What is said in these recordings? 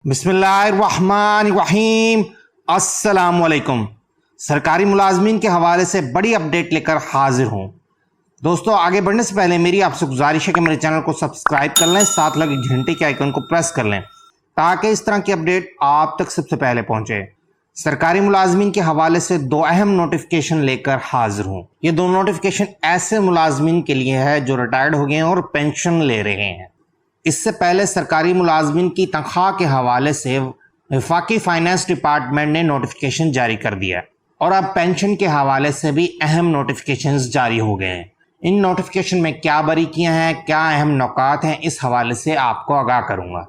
बिस्मिल्लाहिर्रहमानिर्रहीम। अस्सलामुअलैकुम। सरकारी मुलाजमीन के हवाले से बड़ी अपडेट लेकर हाजिर हूँ। दोस्तों, आगे बढ़ने से पहले मेरी आपसे गुजारिश है कि मेरे चैनल को सब्सक्राइब कर लें, साथ लगे घंटे के आइकन को प्रेस कर लें ताकि इस तरह की अपडेट आप तक सबसे पहले पहुंचे। सरकारी मुलाजमीन के हवाले से दो अहम नोटिफिकेशन लेकर हाजिर हूँ। ये दो नोटिफिकेशन ऐसे मुलाजमीन के लिए है जो रिटायर्ड हो गए हैं और पेंशन ले रहे हैं। इससे पहले सरकारी मुलाजमीन की तनख्वाह के हवाले से वफाकी फाइनेंस डिपार्टमेंट ने नोटिफिकेशन जारी कर दिया और अब पेंशन के हवाले से भी अहम नोटिफिकेशंस जारी हो गए हैं। इन नोटिफिकेशन में क्या बारीकियां हैं, क्या अहम नुकात हैं, इस हवाले से आपको आगाह करूंगा।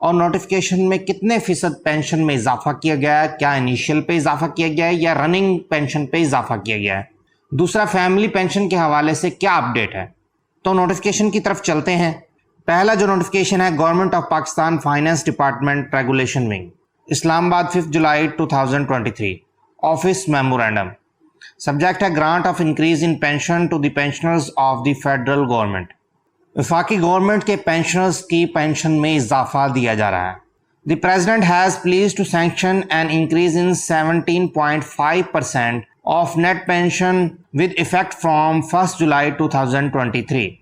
और नोटिफिकेशन में कितने फीसद पेंशन में इजाफा किया गया है, क्या इनिशियल पे इजाफा किया गया है या रनिंग पेंशन पे इजाफा किया गया है। दूसरा, फैमिली पेंशन के हवाले से क्या अपडेट है। तो नोटिफिकेशन की तरफ चलते हैं। पहला जो नोटिफिकेशन है, government of Pakistan finance department regulation wing, Islamabad, 5 July 2023, office memorandum. Subject है grant of increase in pension to the pensioners of the federal government. वफाकी गवर्नमेंट के पेंशनर्स की पेंशन में इजाफा दिया जा रहा है। The president has please to sanction an increase in 17.5% of net pension with effect from 1 July 2023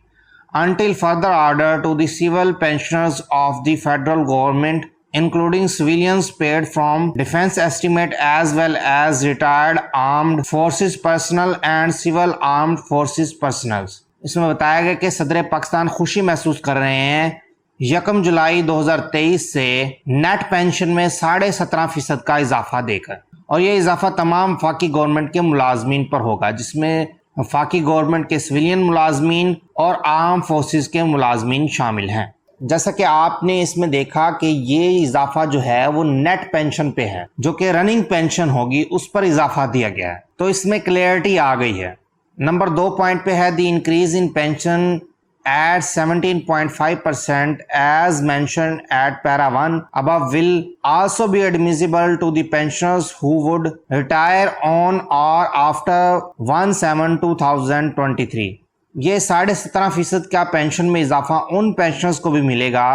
until further order to the civil pensioners of the federal government, including civilians paid from defense estimate as well as retired armed forces personnel and civil armed forces personnel। इसमें बताया गया कि सदर पाकिस्तान खुशी महसूस कर रहे हैं 1 जुलाई 2023 से नेट पेंशन में 17.5% का इजाफा देकर, और ये इजाफा तमाम वफाकी गवर्नमेंट के मुलाजमीन पर होगा, जिसमें वफाकी गवर्नमेंट के सिविलियन मुलाजमीन और आर्म फोर्सेस के मुलाजमीन शामिल हैं। जैसा कि आपने इसमें देखा कि ये इजाफा जो है वो नेट पेंशन पे है, जो कि रनिंग पेंशन होगी उस पर इजाफा दिया गया है, तो इसमें क्लियरिटी आ गई है। नंबर 2 पॉइंट पे है the increase in pension at 17.5% as mentioned at para 1 above will also be admissible to the pensioners who would retire on or after 1/7/2023। ये 17.5% का पेंशन में इजाफा उन पेंशनर्स को भी मिलेगा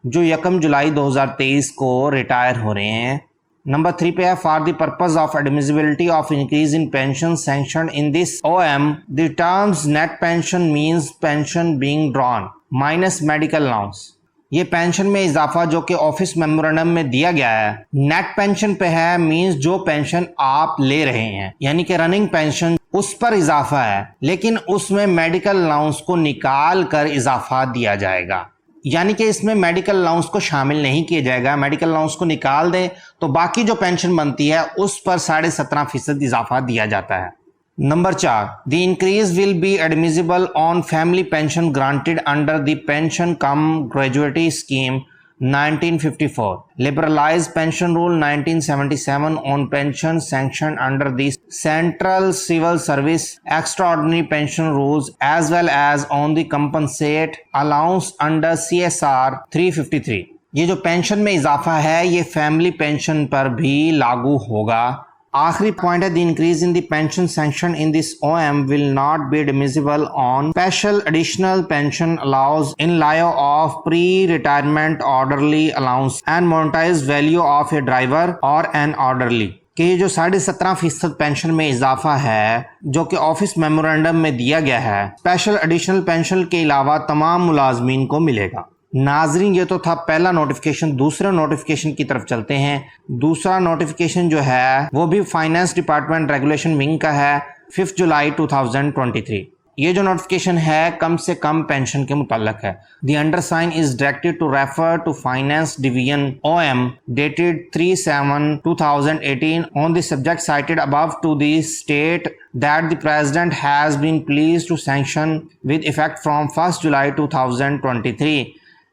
जो 1 जुलाई 2023 को रिटायर हो रहे हैं। नंबर 3 पे है for the purpose of admissibility of increase in pension sanction in this OM the terms net pension means pension being drawn minus medical allowance. ये पेंशन में इजाफा जो कि ऑफिस मेमोरेंडम में दिया गया है नेट पेंशन पे है, मींस जो पेंशन आप ले रहे हैं, यानी कि रनिंग पेंशन, उस पर इजाफा है, लेकिन उसमें मेडिकल अलाउंस को निकाल कर इजाफा दिया जाएगा। यानी कि इसमें मेडिकल अलाउंस को शामिल नहीं किया जाएगा। मेडिकल अलाउंस को निकाल दें तो बाकी जो पेंशन बनती है उस पर 17.5% इजाफा दिया जाता है। Number 4, the increase will be admissible on family pension granted under the pension cum gratuity scheme 1954, liberalized pension rule 1977 on pension sanctioned under the Central Civil Service extraordinary pension rules, as well as on the compensate allowance under CSR 353। ये जो pension में इजाफा है ये family pension पर भी लागू होगा। आखिरी पॉइंट है the increase in the pension sanction in this OM will not be admissible on special additional pension allowance in lieu of pre retirement orderly allowance and monetised value of a driver और an orderly. कि ये जो 17.5% pension में इजाफा है जो कि office memorandum में दिया गया है, स्पेशल एडिशनल पेंशन के अलावा तमाम मुलाजमीन को मिलेगा। नाजरीन, ये तो था पहला नोटिफिकेशन। दूसरे नोटिफिकेशन की तरफ चलते हैं। दूसरा नोटिफिकेशन जो है वो भी फाइनेंस डिपार्टमेंट रेगुलेशन विंग का है, 5 जुलाई 2023। ये जो नोटिफिकेशन है कम से कम पेंशन के मुताल्लिक है। The undersign is directed to refer to finance division OM dated 3/7/2018 on the subject cited above to the state that the president has been pleased to sanction with effect from 1 July 2023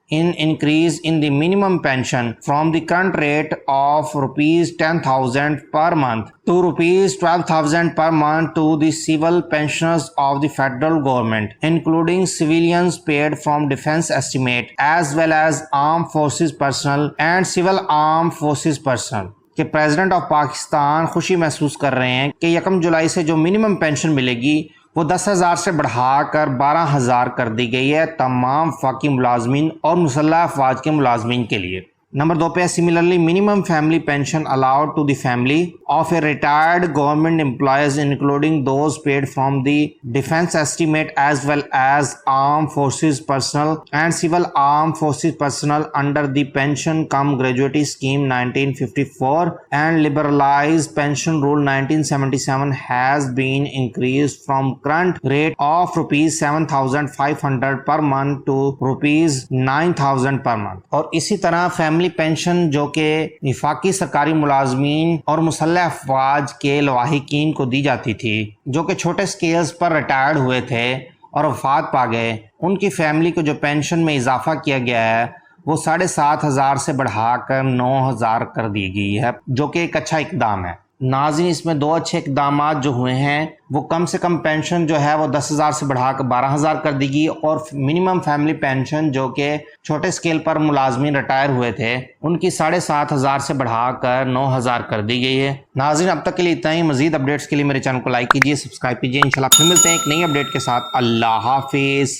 in increase in the minimum pension from the current rate of rupees 10,000 per month to rupees 12,000 per month to the civil pensioners of the federal government, including civilians paid from defense estimate as well as armed forces personnel and civil armed forces personnel। कि president of Pakistan खुशी महसूस कर रहे हैं कि 1 जुलाई से जो minimum pension मिलेगी वो 10,000 से बढ़ाकर 12,000 कर दी गई है तमाम वफाकी मुलाजमीन और मुसल्लह अफवाज के मुलाजमीन के लिए। नंबर 2 पे है similarly minimum family pension allowed to the family of a retired government employees including those paid from the defence estimate as well as arm forces personnel and civil arm forces personnel under the pension cum gratuity scheme 1954 and liberalise pension rule 1977 has been increased from current rate of ₹7,500 per month to ₹9,000 per month. और इसी तरह family pension जो कि वफाकी सरकारी मुलाजमीन और मुसल्लह अफवाज के लवाहिकीन को दी जाती थी जो कि छोटे स्केल्स पर रिटायर्ड हुए थे और वफात पा गए, उनकी फैमिली को जो पेंशन में इजाफा किया गया है वो 7,500 से बढ़ाकर 9,000 कर दी गई है, जो कि एक अच्छा इकदाम है। नाज़रीन, इसमें 2 अच्छे इकदाम जो हुए हैं वो कम से कम पेंशन जो है वो 10,000 से बढ़ाकर 12,000 कर दी गई और मिनिमम फैमिली पेंशन जो कि छोटे स्केल पर मुलाजमीन रिटायर हुए थे उनकी 7,500 से बढ़ाकर 9,000 कर दी गई है। नाज़रीन, अब तक के लिए इतना ही। मजीद अपडेट्स के लिए मेरे चैनल को लाइक कीजिए, सब्सक्राइब कीजिए। इंशाल्लाह फिर मिलते हैं एक नई अपडेट के साथ। अल्लाह हाफिज़।